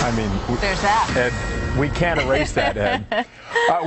I mean, there's that. Ed, we can't erase that, Ed.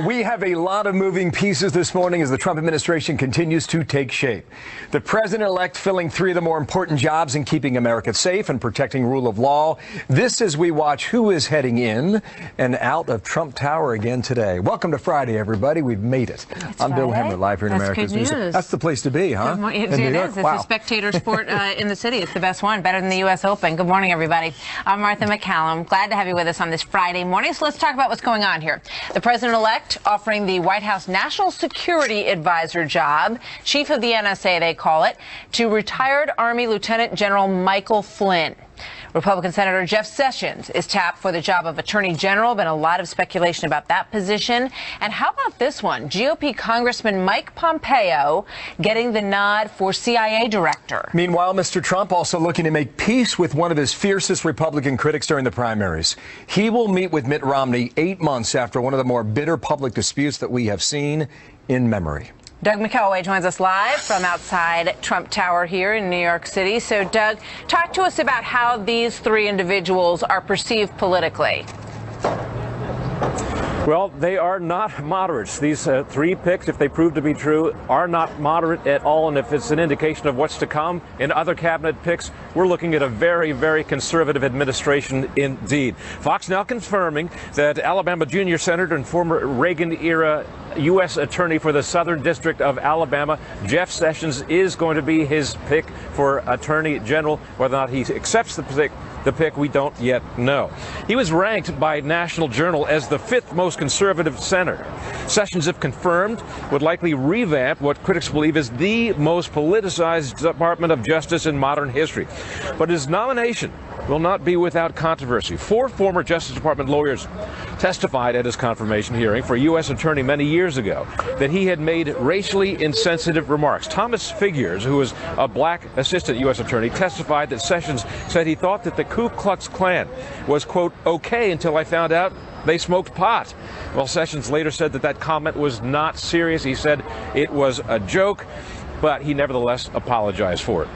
We have a lot of moving pieces this morning as the Trump administration continues to take shape. The president-elect filling 3 of the more important jobs in keeping America safe and protecting rule of law. This as we watch who is heading in and out of Trump Tower again today. Welcome to Friday, everybody. We've made it. I'm Bill Hemmer, live here in America's News. That's the place to be, huh? It is. It's a spectator sport in the city. It's the best one, better than the U.S. Open. Good morning, everybody. I'm Martha McCallum. Glad to have you with us on this Friday morning. So let's talk about what's going on here. The president-elect offering the White House National Security Advisor job, chief of the NSA, they call it, to retired Army Lieutenant General Michael Flynn. Republican Senator Jeff Sessions is tapped for the job of Attorney General. Been a lot of speculation about that position. And how about this one? GOP Congressman Mike Pompeo getting the nod for CIA director. Meanwhile, Mr. Trump also looking to make peace with one of his fiercest Republican critics during the primaries. He will meet with Mitt Romney 8 months after one of the more bitter public disputes that we have seen in memory. Doug McKelway joins us live from outside Trump Tower here in New York City. So, Doug, talk to us about how these 3 individuals are perceived politically. Well, they are not moderates. These 3 picks, if they prove to be true, are not moderate at all. And if it's an indication of what's to come in other cabinet picks, we're looking at a very, very conservative administration indeed. Fox now confirming that Alabama junior senator and former Reagan-era U.S. Attorney for the Southern District of Alabama, Jeff Sessions, is going to be his pick for Attorney General. Whether or not he accepts the pick, we don't yet know. He was ranked by National Journal as the 5th most conservative senator. Sessions, if confirmed, would likely revamp what critics believe is the most politicized Department of Justice in modern history. But his nomination will not be without controversy. 4 former Justice Department lawyers testified at his confirmation hearing for a U.S. attorney many years ago that he had made racially insensitive remarks. Thomas Figures, who was a black assistant U.S. attorney, testified that Sessions said he thought that the Ku Klux Klan was, quote, okay until I found out they smoked pot. Well, Sessions later said that that comment was not serious. He said it was a joke, but he nevertheless apologized for it.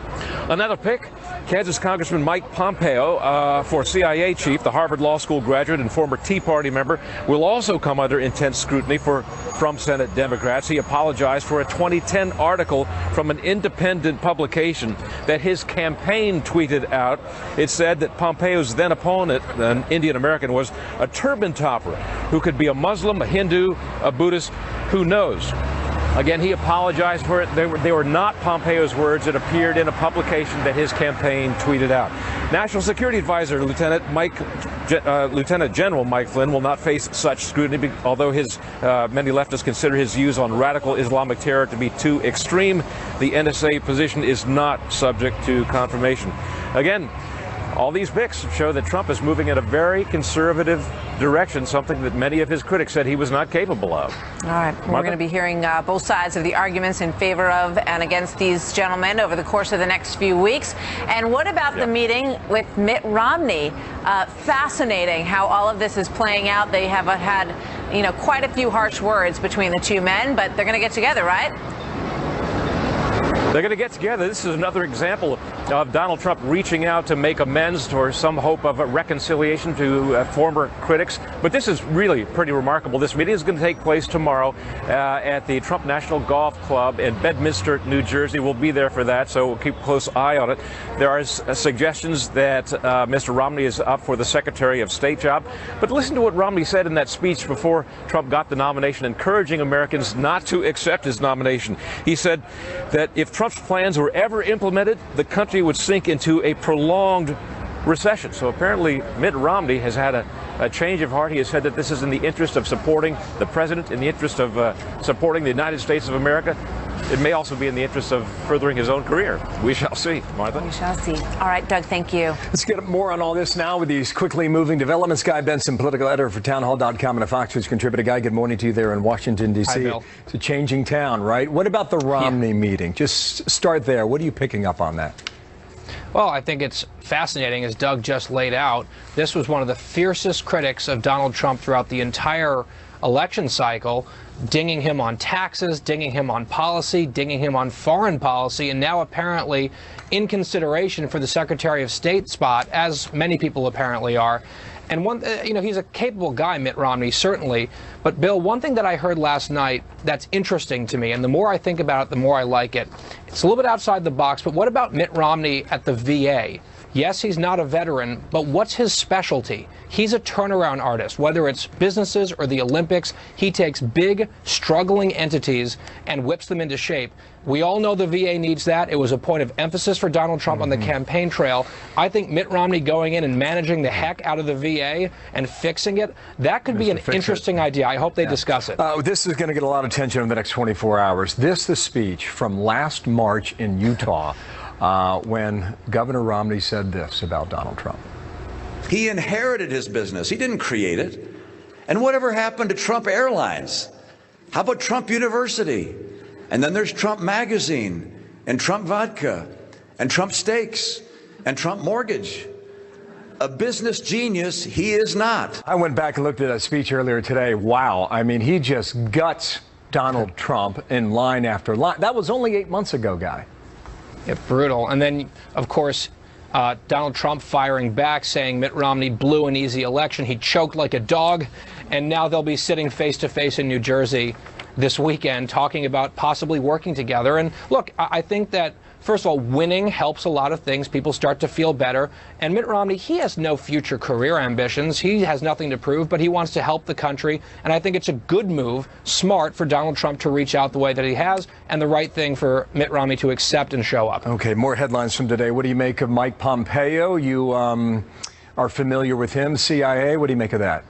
Another pick, Kansas Congressman Mike Pompeo for CIA chief, the Harvard Law School graduate and former Tea Party member, will also come under intense scrutiny from Senate Democrats. He apologized for a 2010 article from an independent publication that his campaign tweeted out. It said that Pompeo's then opponent, an Indian American, was a turban topper who could be a Muslim, a Hindu, a Buddhist, who knows. Again, he apologized for it. They were not Pompeo's words. It appeared in a publication that his campaign tweeted out. National Security Advisor Lieutenant General Mike Flynn will not face such scrutiny, although many leftists consider his views on radical Islamic terror to be too extreme. The NSA position is not subject to confirmation. Again, all these picks show that Trump is moving in a very conservative direction, something that many of his critics said he was not capable of. All right. We're going to be hearing both sides of the arguments in favor of and against these gentlemen over the course of the next few weeks. And what about the meeting with Mitt Romney? Fascinating how all of this is playing out. They have had, quite a few harsh words between the 2 men, but they're going to get together, right? They're going to get together. This is another example of Donald Trump reaching out to make amends or some hope of a reconciliation to former critics. But this is really pretty remarkable. This meeting is going to take place tomorrow at the Trump National Golf Club in Bedminster, New Jersey. We'll be there for that, so we'll keep a close eye on it. There are suggestions that Mr. Romney is up for the Secretary of State job. But listen to what Romney said in that speech before Trump got the nomination, encouraging Americans not to accept his nomination. He said that if Trump's plans were ever implemented, the country would sink into a prolonged recession. So apparently Mitt Romney has had a change of heart. He has said that this is in the interest of supporting the president, in the interest of supporting the United States of America. It may also be in the interest of furthering his own career. We shall see, Martha. We shall see. All right, Doug, thank you. Let's get more on all this now with these quickly moving developments. Guy Benson, political editor for townhall.com and a Fox News contributor. Guy, good morning to you there in Washington, D.C. Hi, Bill. It's a changing town, right? What about the Romney meeting? Just start there. What are you picking up on that? Well, I think it's fascinating, as Doug just laid out. This was one of the fiercest critics of Donald Trump throughout the entire election cycle, dinging him on taxes, dinging him on policy, dinging him on foreign policy, and now apparently in consideration for the Secretary of State spot, as many people apparently are. And he's a capable guy, Mitt Romney, certainly. But Bill, one thing that I heard last night that's interesting to me, and the more I think about it, the more I like it. It's a little bit outside the box, but what about Mitt Romney at the VA? Yes, he's not a veteran, but what's his specialty? He's a turnaround artist. Whether it's businesses or the Olympics, he takes big, struggling entities and whips them into shape. We all know the VA needs that. It was a point of emphasis for Donald Trump on the campaign trail. I think Mitt Romney going in and managing the heck out of the VA and fixing it, that could be an interesting idea. I hope they discuss it. This is going to get a lot of attention in the next 24 hours. The speech from last March in Utah when Governor Romney said this about Donald Trump. He inherited his business. He didn't create it. And whatever happened to Trump Airlines? How about Trump University? And then there's Trump Magazine, and Trump Vodka, and Trump Steaks, and Trump Mortgage. A business genius he is not. I went back and looked at that speech earlier today. Wow. I mean, he just guts Donald Trump in line after line. That was only 8 months ago, Guy. Yeah, brutal. And then, of course, Donald Trump firing back, saying Mitt Romney blew an easy election. He choked like a dog. And now they'll be sitting face to face in New Jersey this weekend talking about possibly working together. And look, I think that, first of all, winning helps a lot of things. People start to feel better. And Mitt Romney, he has no future career ambitions. He has nothing to prove, but he wants to help the country. And I think it's a good move, smart for Donald Trump to reach out the way that he has, and the right thing for Mitt Romney to accept and show up. Okay, more headlines from today. What do you make of Mike Pompeo? You are familiar with him, CIA. What do you make of that?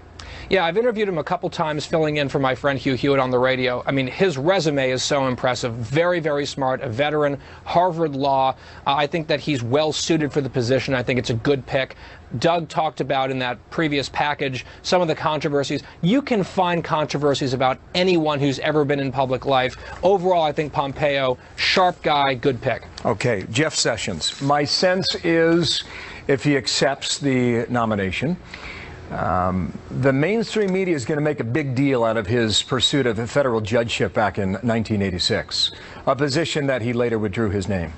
Yeah, I've interviewed him a couple times filling in for my friend Hugh Hewitt on the radio. I mean, his resume is so impressive. Very, very smart, a veteran, Harvard Law. I think that he's well suited for the position. I think it's a good pick. Doug talked about in that previous package some of the controversies. You can find controversies about anyone who's ever been in public life. Overall, I think Pompeo, sharp guy, good pick. Okay, Jeff Sessions. My sense is if he accepts the nomination, the mainstream media is going to make a big deal out of his pursuit of a federal judgeship back in 1986, a position that he later withdrew his name.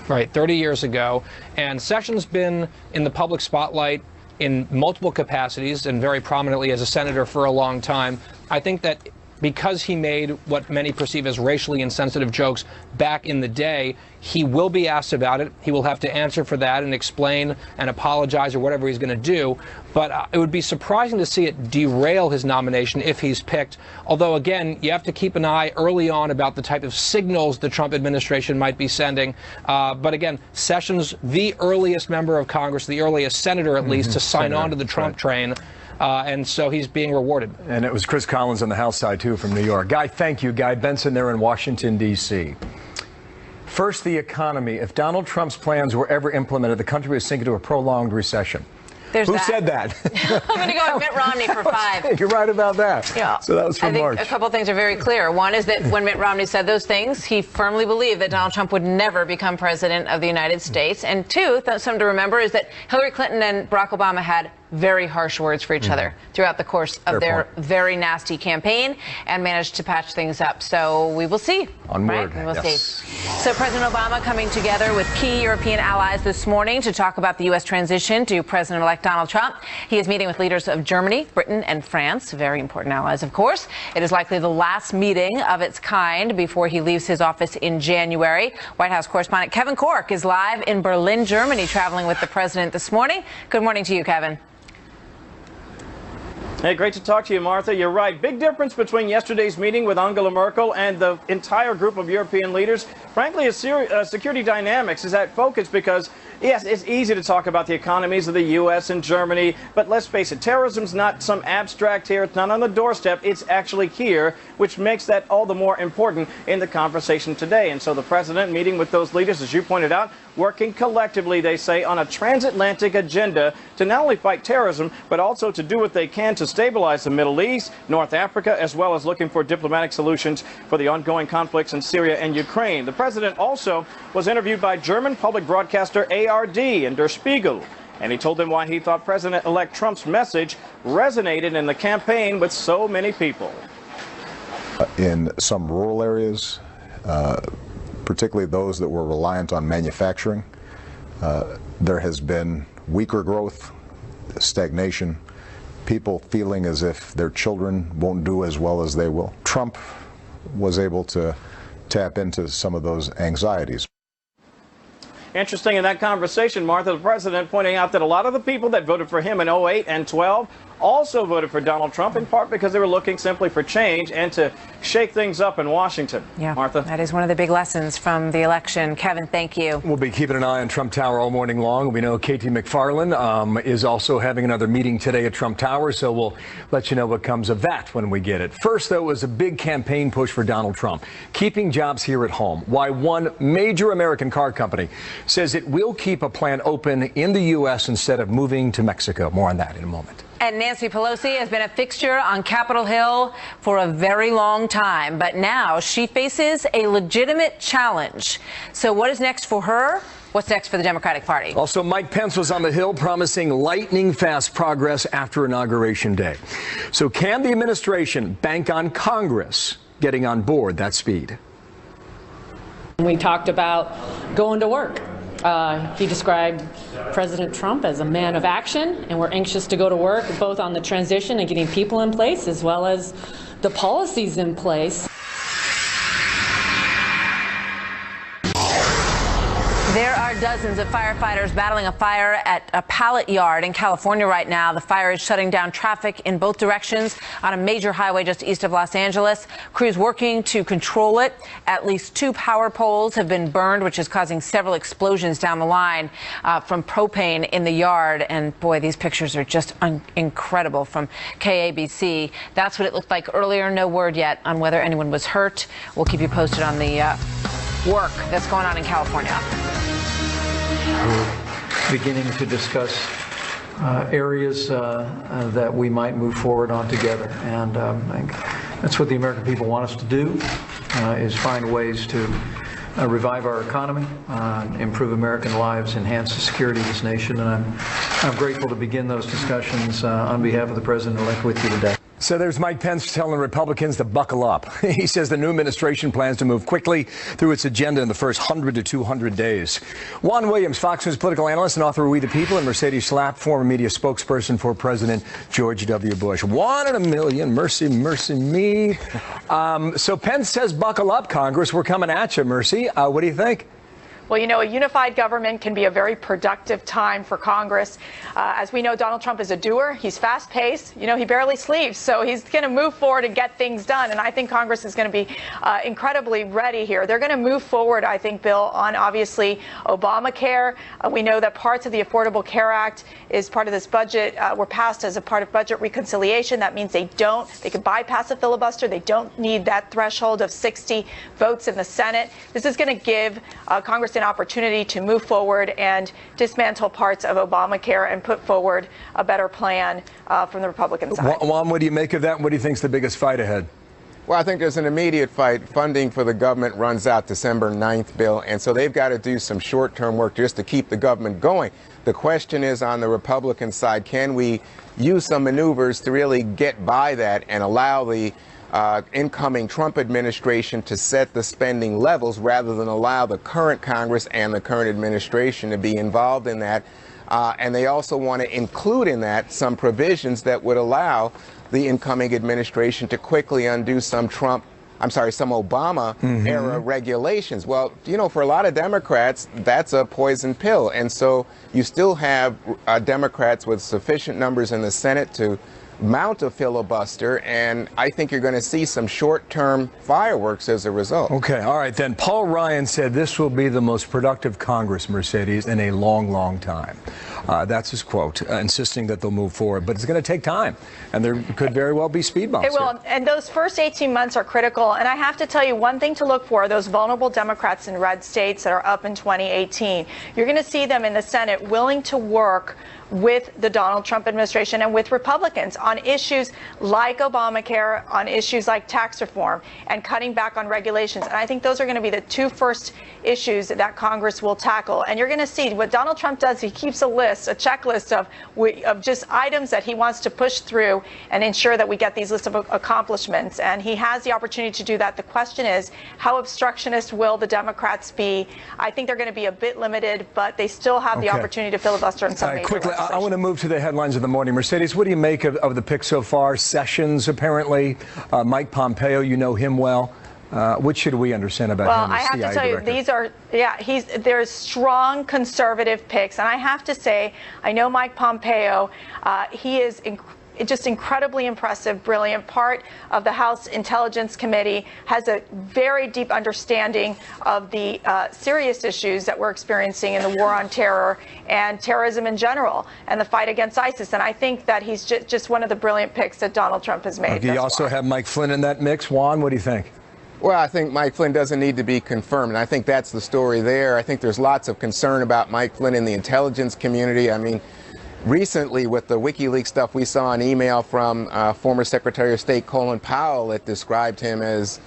Right, 30 years ago. And Sessions been in the public spotlight in multiple capacities and very prominently as a senator for a long time. I think that because he made what many perceive as racially insensitive jokes back in the day, he will be asked about it. He will have to answer for that and explain and apologize or whatever he's going to do. But it would be surprising to see it derail his nomination if he's picked. Although, again, you have to keep an eye early on about the type of signals the Trump administration might be sending. But again, Sessions, the earliest member of Congress, the earliest senator at least, to sign on to the Trump train. And so he's being rewarded. And it was Chris Collins on the House side, too, from New York. Guy, thank you. Guy Benson there in Washington, D.C. First, the economy. If Donald Trump's plans were ever implemented, the country would sink into a prolonged recession. Who said that? I'm going to go with Mitt Romney for 5. You're right about that. Yeah. So that was from March. I think a couple things are very clear. One is that when Mitt Romney said those things, he firmly believed that Donald Trump would never become president of the United States. And two, something to remember is that Hillary Clinton and Barack Obama had very harsh words for each other throughout the course of their very nasty campaign and managed to patch things up. So we will see. Onward. Right? We'll see. So President Obama coming together with key European allies this morning to talk about the U.S. transition to President-elect Donald Trump. He is meeting with leaders of Germany, Britain, and France, very important allies, of course. It is likely the last meeting of its kind before he leaves his office in January. White House correspondent Kevin Corke is live in Berlin, Germany, traveling with the president this morning. Good morning to you, Kevin. Hey, great to talk to you, Martha. You're right. Big difference between yesterday's meeting with Angela Merkel and the entire group of European leaders. Frankly, security dynamics is at focus because, yes, it's easy to talk about the economies of the U.S. and Germany, but let's face it, terrorism's not some abstract here. It's not on the doorstep. It's actually here, which makes that all the more important in the conversation today. And so the president meeting with those leaders, as you pointed out, working collectively, they say, on a transatlantic agenda to not only fight terrorism, but also to do what they can to stabilize the Middle East, North Africa, as well as looking for diplomatic solutions for the ongoing conflicts in Syria and Ukraine. The president also was interviewed by German public broadcaster ARD and Der Spiegel, and he told them why he thought President-elect Trump's message resonated in the campaign with so many people. In some rural areas, particularly those that were reliant on manufacturing, there has been weaker growth stagnation, people feeling as if their children won't do as well as they will. Trump was able to tap into some of those anxieties. Interesting in that conversation, Martha, the president pointing out that a lot of the people that voted for him in 08 and 12 also voted for Donald Trump, in part because they were looking simply for change and to shake things up in Washington. Yeah, Martha? That is one of the big lessons from the election. Kevin, thank you. We'll be keeping an eye on Trump Tower all morning long. We know Katie McFarland is also having another meeting today at Trump Tower, so we'll let you know what comes of that when we get it. First, though, was a big campaign push for Donald Trump, keeping jobs here at home. Why one major American car company says it will keep a plant open in the U.S. instead of moving to Mexico. More on that in a moment. And Nancy Pelosi has been a fixture on Capitol Hill for a very long time, but now she faces a legitimate challenge. So what is next for her? What's next for the Democratic Party? Also, Mike Pence was on the Hill promising lightning fast progress after Inauguration Day. So can the administration bank on Congress getting on board that speed? We talked about going to work. He described President Trump as a man of action, and we're anxious to go to work both on the transition and getting people in place as well as the policies in place. There are dozens of firefighters battling a fire at a pallet yard in California right now. The fire is shutting down traffic in both directions on a major highway just east of Los Angeles. Crews working to control it. At least 2 power poles have been burned, which is causing several explosions down the line from propane in the yard. And boy, these pictures are just incredible from KABC. That's what it looked like earlier. No word yet on whether anyone was hurt. We'll keep you posted on the work that's going on in California. We're beginning to discuss areas that we might move forward on together, and I think that's what the American people want us to do, is find ways to revive our economy, improve American lives, enhance the security of this nation, and I'm grateful to begin those discussions on behalf of the President-elect with you today. So there's Mike Pence telling Republicans to buckle up. He says the new administration plans to move quickly through its agenda in the first 100 to 200 days. Juan Williams, Fox News political analyst and author of We the People, and Mercedes Schlapp, former media spokesperson for President George W. Bush. 1 in a million. Mercy, mercy me. So Pence says buckle up, Congress. We're coming at you, Mercy. What do you think? Well, you know, a unified government can be a very productive time for Congress. As we know, Donald Trump is a doer. He's fast-paced. You know, he barely sleeps. So he's going to move forward and get things done. And I think Congress is going to be incredibly ready here. They're going to move forward, I think, Bill, on obviously Obamacare. We know that parts of the Affordable Care Act is part of this budget, were passed as a part of budget reconciliation. That means they can bypass a filibuster. They don't need that threshold of 60 votes in the Senate. This is going to give Congress an opportunity to move forward and dismantle parts of Obamacare and put forward a better plan from the Republican side. Juan, what do you make of that? What do you think is the biggest fight ahead? Well, I think there's an immediate fight. Funding for the government runs out December 9th, Bill, and so they've got to do some short-term work just to keep the government going. The question is, on the Republican side, can we use some maneuvers to really get by that and allow the incoming Trump administration to set the spending levels rather than allow the current Congress and the current administration to be involved in that. And they also want to include in that some provisions that would allow the incoming administration to quickly undo some Obama era regulations. Well, you know, for a lot of Democrats, that's a poison pill. And so you still have Democrats with sufficient numbers in the Senate to mount a filibuster, and I think you're going to see some short-term fireworks as a result. Okay, all right then. Paul Ryan said this will be the most productive Congress, Mercedes, in a long, long time. That's his quote, insisting that they'll move forward. But it's going to take time, and there could very well be speed bumps. It will, and those first 18 months are critical. And I have to tell you, one thing to look for are those vulnerable Democrats in red states that are up in 2018. You're going to see them in the Senate willing to work with the Donald Trump administration and with Republicans on issues like Obamacare, on issues like tax reform, and cutting back on regulations. And I think those are going to be the 2 first issues that Congress will tackle. And you're going to see what Donald Trump does. He keeps a checklist of just items that he wants to push through and ensure that we get these lists of accomplishments. And he has the opportunity to do that. The question is, how obstructionist will the Democrats be? I think they're going to be a bit limited, but they still have the opportunity to filibuster in some major ways. administration. I want to move to the headlines of the morning. Mercedes, what do you make of the pick so far? Sessions, apparently. Mike Pompeo, you know him well. What should we understand about him as CIA I have to tell director? you, there's strong conservative picks. And I have to say, I know Mike Pompeo. He is just incredibly impressive, brilliant, part of the House Intelligence Committee, has a very deep understanding of the serious issues that we're experiencing in the war on terror and terrorism in general and the fight against ISIS. And I think that he's just one of the brilliant picks that Donald Trump has made. You also have Mike Flynn in that mix. Juan, what do you think? Well, I think Mike Flynn doesn't need to be confirmed, and I think that's the story there. I think there's lots of concern about Mike Flynn in the intelligence community. I mean, recently, with the WikiLeaks stuff, we saw an email from former Secretary of State Colin Powell that described him as,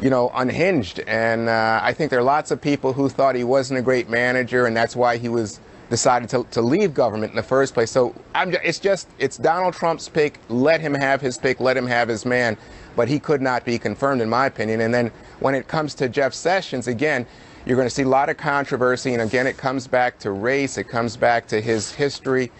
you know, unhinged. And I think there are lots of people who thought he wasn't a great manager, and that's why he was decided to leave government in the first place. So it's Donald Trump's pick. Let him have his pick. Let him have his man. But he could not be confirmed, in my opinion. And then when it comes to Jeff Sessions, again, you're going to see a lot of controversy. And again, it comes back to race. It comes back to his history,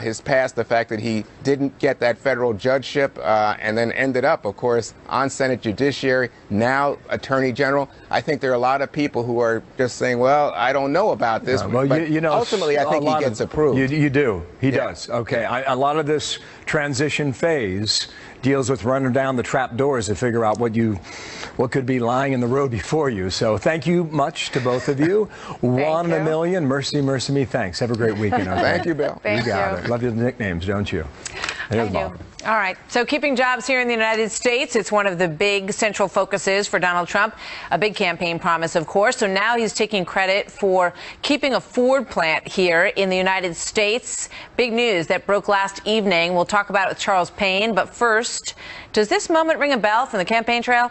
his past, the fact that he didn't get that federal judgeship and then ended up, of course, on Senate Judiciary, now Attorney General. I think there are a lot of people who are just saying, well, I don't know about this. Well, but you know, ultimately, I think he gets approved. You do. He does. Okay. A lot of this transition phase deals with running down the trap doors to figure out what could be lying in the road before you. So thank you much to both of you. One in a million. Mercy me. Thanks. Have a great weekend. Okay? Thank you, Bill. You got it. Love your nicknames, don't you? I do. All right. So keeping jobs here in the United States, it's one of the big central focuses for Donald Trump. A big campaign promise, of course. So now he's taking credit for keeping a Ford plant here in the United States. Big news that broke last evening. We'll talk about it with Charles Payne. But first, does this moment ring a bell from the campaign trail?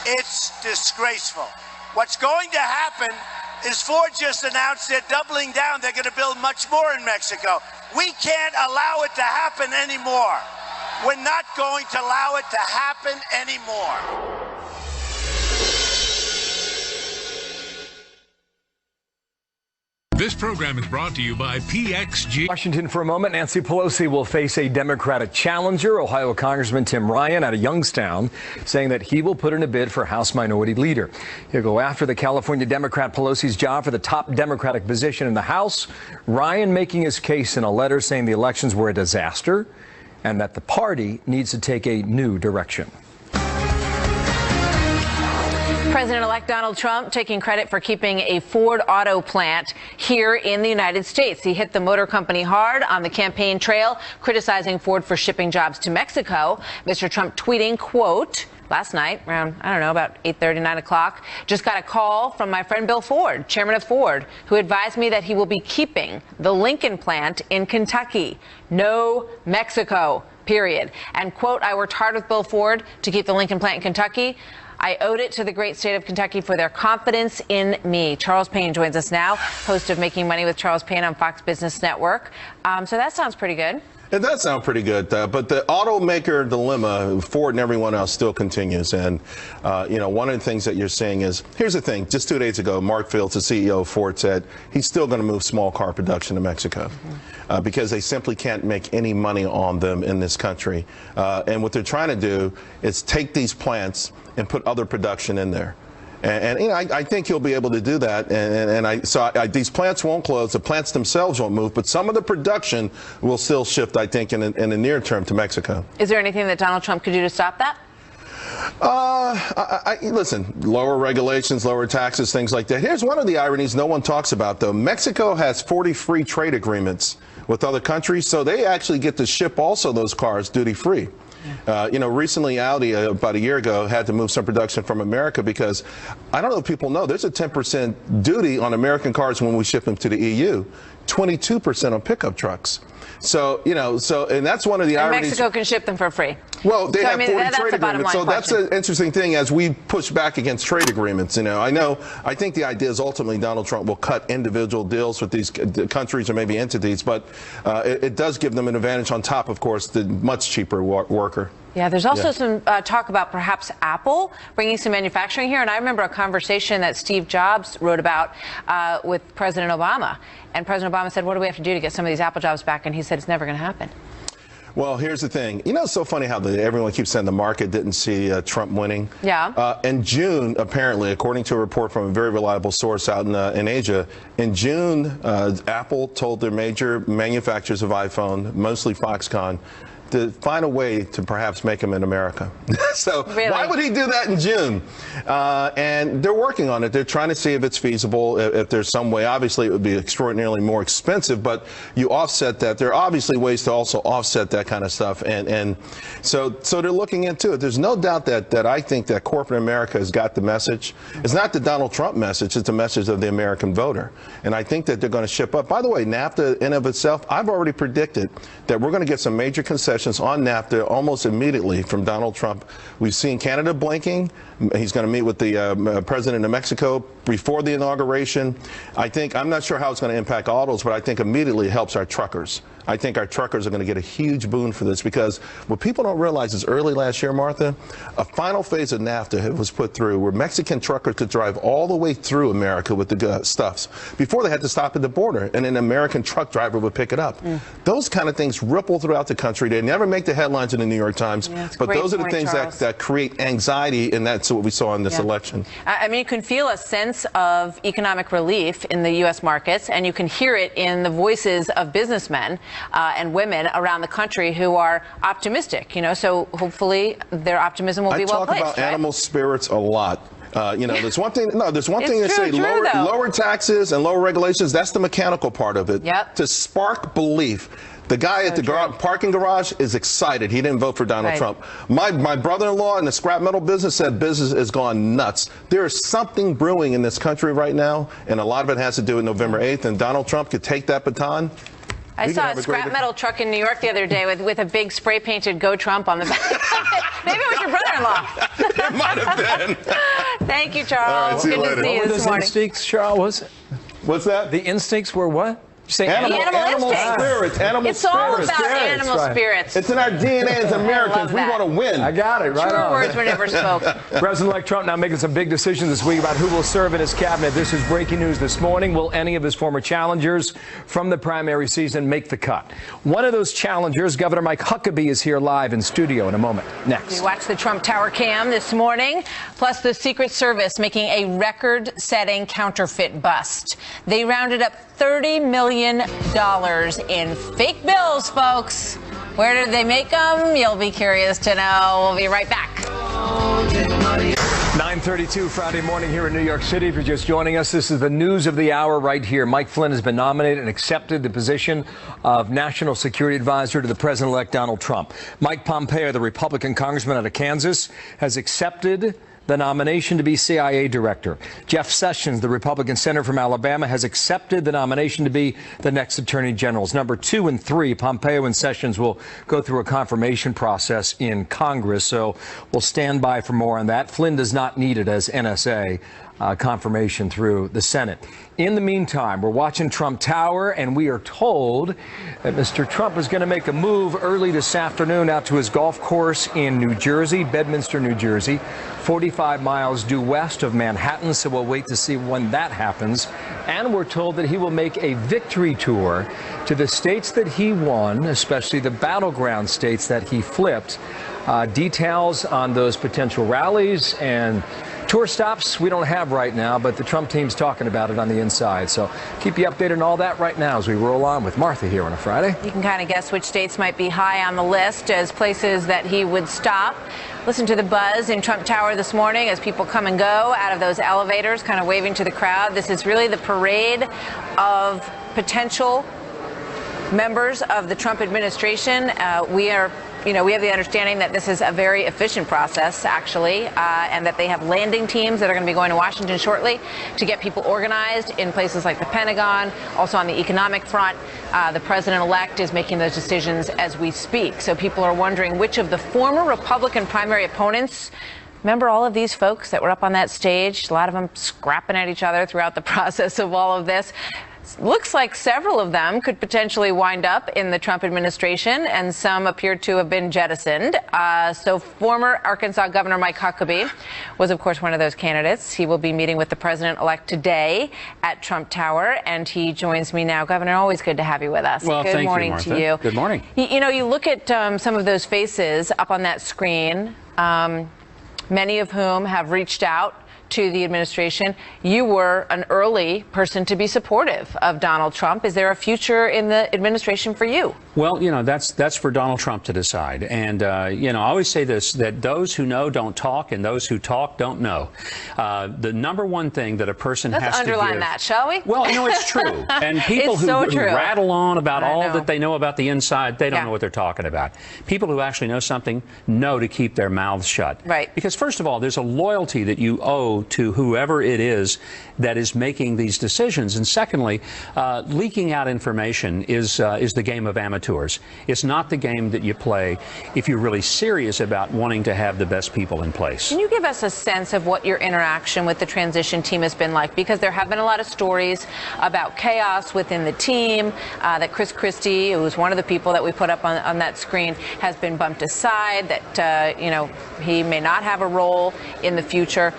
It's disgraceful. What's going to happen is Ford just announced they're doubling down. They're going to build much more in Mexico. We can't allow it to happen anymore. We're not going to allow it to happen anymore. This program is brought to you by PXG. Washington for a moment. Nancy Pelosi will face a Democratic challenger, Ohio Congressman Tim Ryan out of Youngstown, saying that he will put in a bid for House Minority Leader. He'll go after the California Democrat Pelosi's job for the top Democratic position in the House. Ryan making his case in a letter saying the elections were a disaster and that the party needs to take a new direction. President-elect Donald Trump taking credit for keeping a Ford auto plant here in the United States. He hit the motor company hard on the campaign trail, criticizing Ford for shipping jobs to Mexico. Mr. Trump tweeting, quote, last night around, I don't know, about 8:30, 9 o'clock, just got a call from my friend Bill Ford, chairman of Ford, who advised me that he will be keeping the Lincoln plant in Kentucky. No Mexico, period. And, quote, I worked hard with Bill Ford to keep the Lincoln plant in Kentucky. I owed it to the great state of Kentucky for their confidence in me. Charles Payne joins us now, host of Making Money with Charles Payne on Fox Business Network. So that sounds pretty good. It does sound pretty good, but the automaker dilemma, Ford and everyone else, still continues. And, you know, one of the things that you're saying is, here's the thing. Just 2 days ago, Mark Fields, the CEO of Ford, said he's still going to move small car production to Mexico because they simply can't make any money on them in this country. And what they're trying to do is take these plants and put other production in there. And you know, I think he'll be able to do that. And these plants won't close. The plants themselves won't move, but some of the production will still shift, I think, in the near term to Mexico. Is there anything that Donald Trump could do to stop that? Listen, lower regulations, lower taxes, things like that. Here's one of the ironies no one talks about, though. Mexico has 40 free trade agreements with other countries, so they actually get to ship also those cars duty-free. You know, recently Audi, about a year ago, had to move some production from America because, I don't know if people know, there's a 10% duty on American cars when we ship them to the EU, 22% on pickup trucks. So, you know, and that's one of the ironies. Mexico can ship them for free. Well, they So, have 40 that's trade a bottom agreements. So line that's question. an interesting thing as we push back against trade agreements. I think the idea is ultimately Donald Trump will cut individual deals with these countries or maybe entities, but it does give them an advantage on top, of course, the much cheaper worker. Yeah, there's also some talk about perhaps Apple bringing some manufacturing here. And I remember a conversation that Steve Jobs wrote about with President Obama. And President Obama said, what do we have to do to get some of these Apple jobs back? And he said, it's never going to happen. Well, here's the thing. It's so funny how everyone keeps saying the market didn't see Trump winning. Yeah. In June, apparently, according to a report from a very reliable source out in Asia, in June, Apple told their major manufacturers of iPhone, mostly Foxconn, to find a way to perhaps make them in America. So really? Why would he do that in June? And they're working on it. They're trying to see if it's feasible, if there's some way. Obviously, it would be extraordinarily more expensive, but you offset that. There are obviously ways to also offset that kind of stuff. And so they're looking into it. There's no doubt that I think that corporate America has got the message. It's not the Donald Trump message. It's the message of the American voter. And I think that they're going to ship up. By the way, NAFTA in of itself, I've already predicted that we're going to get some major concessions on NAFTA almost immediately from Donald Trump. We've seen Canada blinking. He's going to meet with the president of Mexico before the inauguration. I'm not sure how it's going to impact autos, but I think immediately it helps our truckers. I think our truckers are going to get a huge boon for this because what people don't realize is early last year, Martha, a final phase of NAFTA was put through where Mexican truckers could drive all the way through America with the stuffs. Before they had to stop at the border and an American truck driver would pick it up. Those kind of things ripple throughout the country. They never make the headlines in the New York Times, but those are the things that create anxiety, and that's what we saw in this election. I mean, you can feel a sense of economic relief in the U.S. markets, and you can hear it in the voices of businessmen and women around the country who are optimistic, so hopefully their optimism will be well placed. I talk about animal spirits a lot. There's one thing. There's one thing to say: lower taxes and lower regulations. That's the mechanical part of it. Yep. To spark belief. The guy at the parking garage is excited. He didn't vote for Donald Trump. My brother-in-law in the scrap metal business said business has gone nuts. There is something brewing in this country right now, and a lot of it has to do with November 8th. And Donald Trump could take that baton. I saw a scrap metal truck in New York the other day with a big spray-painted "Go Trump" on the back. Maybe it was your brother-in-law. It might have been. Thank you, Charles. All right, Good to see you this morning. Instincts, Charles? What's that? The instincts were what? Animal spirits. It's all about animal spirits. It's in our DNA as Americans. We want to win. I got it. Right Truer on. words were never spoken. President-elect Trump now making some big decisions this week about who will serve in his cabinet. This is breaking news this morning. Will any of his former challengers from the primary season make the cut? One of those challengers, Governor Mike Huckabee, is here live in studio in a moment. Next. We watched the Trump Tower cam this morning, plus the Secret Service making a record-setting counterfeit bust. They rounded up $30 million in fake bills, folks. Where did they make them? You'll be curious to know. We'll be right back. 9:32 Friday morning here in New York City. If you're just joining us, this is the news of the hour right here. Mike Flynn has been nominated and accepted the position of National Security Advisor to the President-elect Donald Trump. Mike Pompeo, the Republican congressman out of Kansas, has accepted the nomination to be CIA director. Jeff Sessions, the Republican senator from Alabama, has accepted the nomination to be the next attorney generals. Number 2 and 3, Pompeo and Sessions will go through a confirmation process in Congress, so we'll stand by for more on that. Flynn does not need it as NSA confirmation through the Senate. In the meantime, we're watching Trump Tower, and we are told that Mr. Trump is going to make a move early this afternoon out to his golf course in New Jersey, Bedminster, New Jersey, 45 miles due west of Manhattan, so we'll wait to see when that happens. And we're told that he will make a victory tour to the states that he won, especially the battleground states that he flipped. Details on those potential rallies and tour stops we don't have right now, but the Trump team's talking about it on the inside. So keep you updated on all that right now as we roll on with Martha here on a Friday. You can kind of guess which states might be high on the list as places that he would stop. Listen to the buzz in Trump Tower this morning as people come and go out of those elevators, kind of waving to the crowd. This is really the parade of potential members of the Trump administration. We have the understanding that this is a very efficient process, actually, and that they have landing teams that are going to be going to Washington shortly to get people organized in places like the Pentagon. Also on the economic front, the president-elect is making those decisions as we speak. So people are wondering which of the former Republican primary opponents. Remember all of these folks that were up on that stage? A lot of them scrapping at each other throughout the process of all of this. Looks like several of them could potentially wind up in the Trump administration, and some appear to have been jettisoned. So former Arkansas Governor Mike Huckabee was, of course, one of those candidates. He will be meeting with the president-elect today at Trump Tower, and he joins me now. Governor, always good to have you with us. Well, good morning Martha. to you. Good morning. You look at some of those faces up on that screen, many of whom have reached out to the administration. You were an early person to be supportive of Donald Trump. Is there a future in the administration for you? Well, that's for Donald Trump to decide. And, I always say this, that those who know don't talk, and those who talk don't know. The number one thing that a person has to give... Let's underline that, shall we? Well, it's true. And people who rattle on about all that they know about the inside, they don't know what they're talking about. People who actually know something know to keep their mouths shut. Right. Because, first of all, there's a loyalty that you owe to whoever it is that is making these decisions. And secondly, leaking out information is the game of amateurs. It's not the game that you play if you're really serious about wanting to have the best people in place. Can you give us a sense of what your interaction with the transition team has been like? Because there have been a lot of stories about chaos within the team, that Chris Christie, who was one of the people that we put up on that screen, has been bumped aside, that, he may not have a role in the future.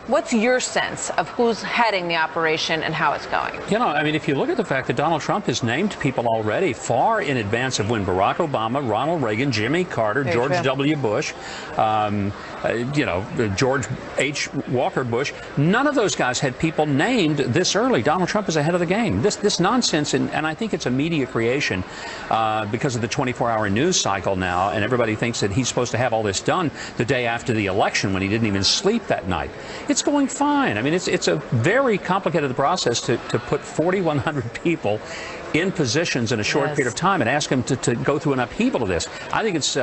What's your sense of who's heading the operation and how it's going? If you look at the fact that Donald Trump has named people already far in advance of when Barack Obama, Ronald Reagan, Jimmy Carter, George W. Bush, George H. Walker Bush, none of those guys had people named this early. Donald Trump is ahead of the game. This nonsense, and I think it's a media creation because of the 24-hour news cycle now, and everybody thinks that he's supposed to have all this done the day after the election when he didn't even sleep that night. It's going fine. It's a very complicated process to put 4,100 people in positions in a short period of time and ask them to go through an upheaval of this. I think it's,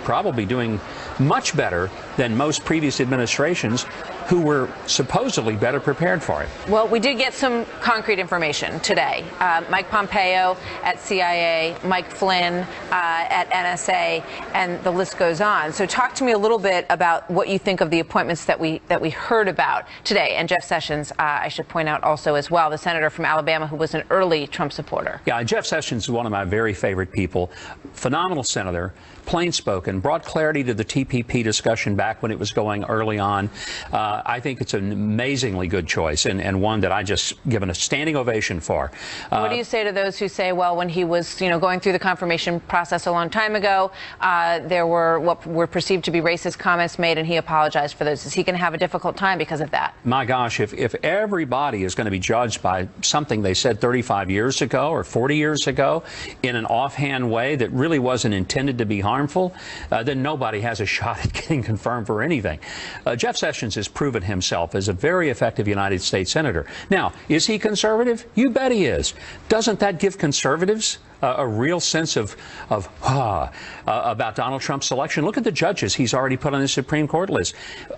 probably doing much better than most previous administrations who were supposedly better prepared for it. Well, we did get some concrete information today. Mike Pompeo at CIA, Mike Flynn at NSA, and the list goes on. So talk to me a little bit about what you think of the appointments that we heard about today. And Jeff Sessions, I should point out also as well, the senator from Alabama who was an early Trump supporter. Yeah, Jeff Sessions is one of my very favorite people. Phenomenal senator, plain-spoken, brought clarity to the TPP discussion back when it was going early on. I think it's an amazingly good choice and one that I just given a standing ovation for. What do you say to those who say, well, when he was, going through the confirmation process a long time ago, there were what were perceived to be racist comments made, and he apologized for those? Is he going to have a difficult time because of that? My gosh, if everybody is going to be judged by something they said 35 years ago or 40 years ago in an offhand way that really wasn't intended to be harmful, then nobody has a shot at getting confirmed for anything. Jeff Sessions has proven himself as a very effective United States senator. Now, is he conservative? You bet he is. Doesn't that give conservatives a real sense of about Donald Trump's selection? Look at the judges he's already put on the Supreme Court list.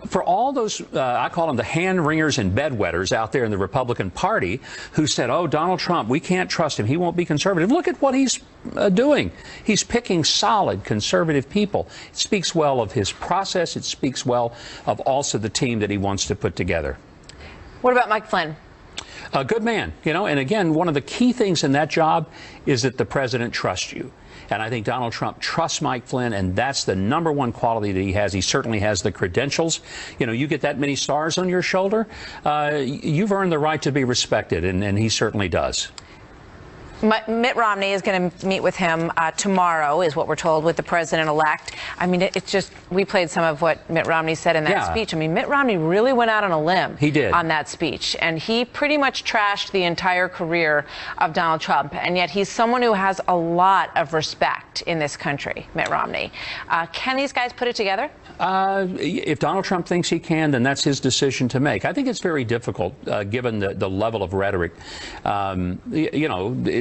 For all those, I call them the hand-wringers and bedwetters out there in the Republican Party who said, oh, Donald Trump, we can't trust him, he won't be conservative. Look at what he's doing. He's picking solid conservative people. It speaks well of his process. It speaks well of also the team that he wants to put together. What about Mike Flynn? A good man, and again, one of the key things in that job is that the president trusts you. And I think Donald Trump trusts Mike Flynn, and that's the number one quality that he has. He certainly has the credentials. You get that many stars on your shoulder, you've earned the right to be respected, and he certainly does. Mitt Romney is going to meet with him tomorrow, is what we're told, with the president-elect. It's just, we played some of what Mitt Romney said in that speech. Mitt Romney really went out on a limb. He did. On that speech. And he pretty much trashed the entire career of Donald Trump. And yet he's someone who has a lot of respect in this country, Mitt Romney. Can these guys put it together? If Donald Trump thinks he can, then that's his decision to make. I think it's very difficult, given the level of rhetoric.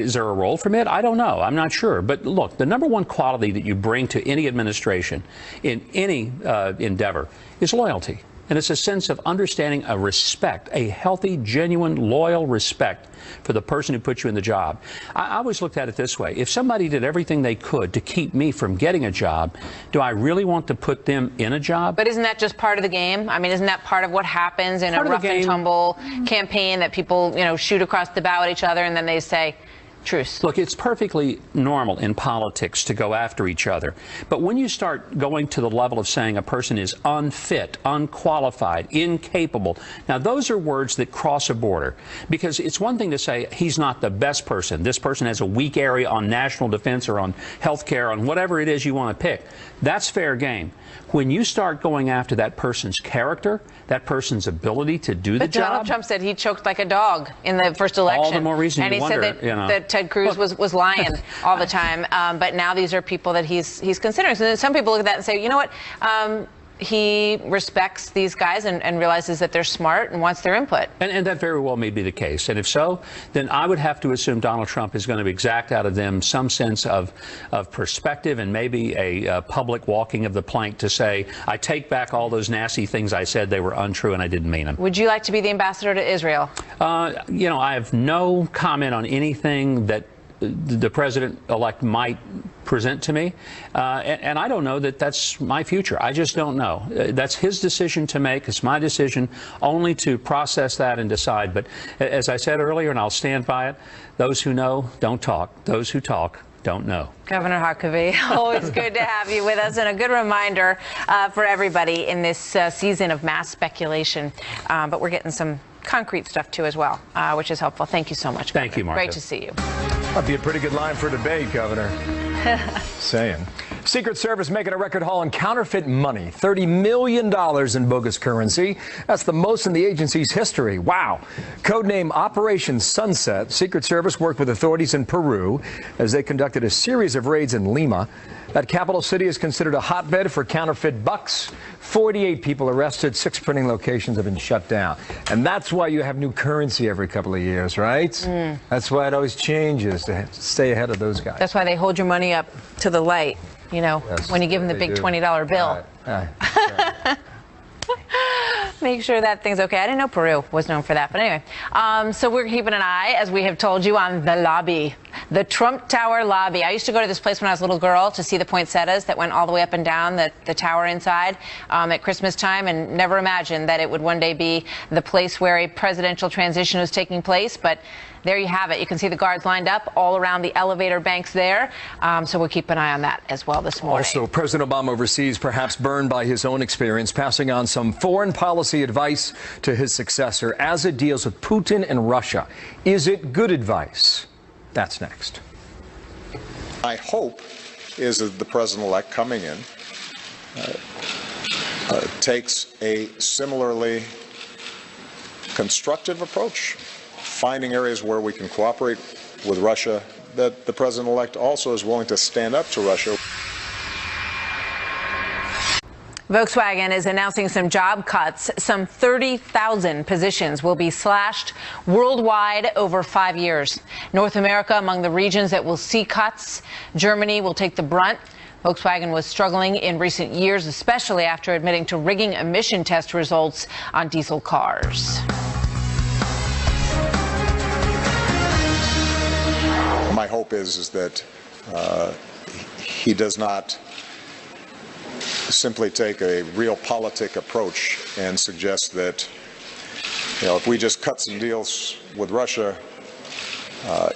Is there a role for Mitt? I don't know. I'm not sure. But look, the number one quality that you bring to any administration in any endeavor is loyalty. And it's a sense of understanding a respect, a healthy, genuine, loyal respect for the person who put you in the job. I always looked at it this way. If somebody did everything they could to keep me from getting a job, do I really want to put them in a job? But isn't that just part of the game? I mean, isn't that part of what happens in a rough and tumble campaign, that people, you know, shoot across the bow at each other and then they say, truce? Look, it's perfectly normal in politics to go after each other. But when you start going to the level of saying a person is unfit, unqualified, incapable, now those are words that cross a border. Because it's one thing to say he's not the best person. This person has a weak area on national defense or on health care, on whatever it is you want to pick. That's fair game. When you start going after that person's character, that person's ability to do the job. But Donald Trump said he choked like a dog in the first election. All the more reason and you wonder, said that Ted Cruz was lying all the time. But now these are people that he's considering. So some people look at that and say, you know what? He respects these guys and realizes that they're smart and wants their input. And that very well may be the case. And if so, then I would have to assume Donald Trump is going to exact out of them some sense of perspective and maybe a public walking of the plank to say, I take back all those nasty things I said, they were untrue and I didn't mean them. Would you like to be the ambassador to Israel? You know, I have no comment on anything that the president-elect might present to me, and I don't know that that's my future. I just don't know. That's his decision to make. It's my decision only to process that and decide. But as I said earlier, and I'll stand by it, those who know don't talk. Those who talk don't know. Governor Huckabee, always good to have you with us, and a good reminder for everybody in this season of mass speculation. But we're getting some concrete stuff too as well, which is helpful. Thank you so much, Governor. Thank you, Martha. Great to see you. That'd be a pretty good line for a debate, Governor. Saying. Secret Service making a record haul in counterfeit money, $30 million in bogus currency. That's the most in the agency's history. Wow. Codename Operation Sunset, Secret Service worked with authorities in Peru as they conducted a series of raids in Lima. That capital city is considered a hotbed for counterfeit bucks. 48 people arrested, 6 printing locations have been shut down. And that's why you have new currency every couple of years, right? That's why it always changes, to stay ahead of those guys. That's why they hold your money up to the light, you know, when you give them the big $20 bill. Right. Make sure that thing's okay. I didn't know Peru was known for that. But anyway, so we're keeping an eye, as we have told you, on the lobby, the Trump Tower lobby. I used to go to this place when I was a little girl to see the poinsettias that went all the way up and down the tower inside at Christmas time, and never imagined that it would one day be the place where a presidential transition was taking place. But there you have it. You can see the guards lined up all around the elevator banks there. So we'll keep an eye on that as well this morning. Also, President Obama overseas, perhaps burned by his own experience, passing on some foreign policy advice to his successor as it deals with Putin and Russia. Is it good advice? That's next. My hope is that the president-elect coming in takes a similarly constructive approach, finding areas where we can cooperate with Russia, that the president-elect also is willing to stand up to Russia. Volkswagen is announcing some job cuts. Some 30,000 positions will be slashed worldwide over 5 years. North America among the regions that will see cuts. Germany will take the brunt. Volkswagen was struggling in recent years, especially after admitting to rigging emission test results on diesel cars. My hope is that he does not simply take a realpolitik approach and suggest that, you know, if we just cut some deals with Russia,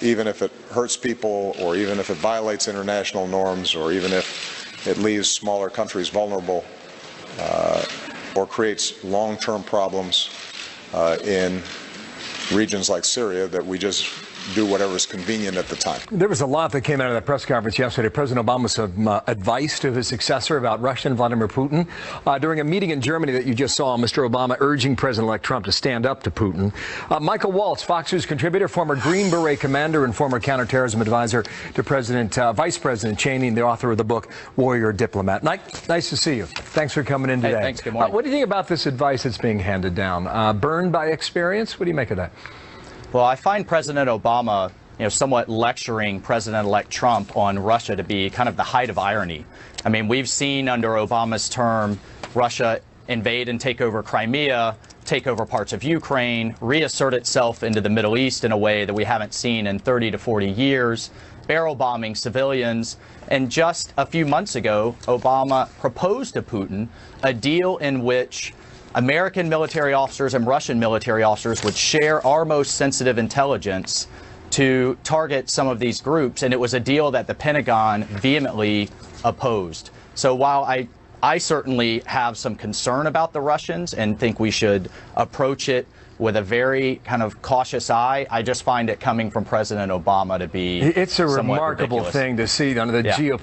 even if it hurts people, or even if it violates international norms, or even if it leaves smaller countries vulnerable, or creates long-term problems in regions like Syria, that we just do whatever is convenient at the time. There was a lot that came out of that press conference yesterday. President Obama's advice to his successor about Russian Vladimir Putin. During a meeting in Germany that you just saw, Mr. Obama urging President-elect Trump to stand up to Putin. Michael Waltz, Fox News contributor, former Green Beret commander and former counterterrorism advisor to Vice President Cheney, and the author of the book Warrior Diplomat. Nice to see you. Thanks for coming in today. Hey, thanks. Good morning. What do you think about this advice that's being handed down? Burned by experience? What do you make of that? Well, I find President Obama, somewhat lecturing President-elect Trump on Russia to be kind of the height of irony. I mean, we've seen under Obama's term Russia invade and take over Crimea, take over parts of Ukraine, reassert itself into the Middle East in a way that we haven't seen in 30 to 40 years, barrel bombing civilians. And just a few months ago, Obama proposed to Putin a deal in which American military officers and Russian military officers would share our most sensitive intelligence to target some of these groups. And it was a deal that the Pentagon vehemently opposed. So while I certainly have some concern about the Russians and think we should approach it with a very kind of cautious eye, I just find it coming from President Obama to be It's a remarkable thing to see under the geopolitical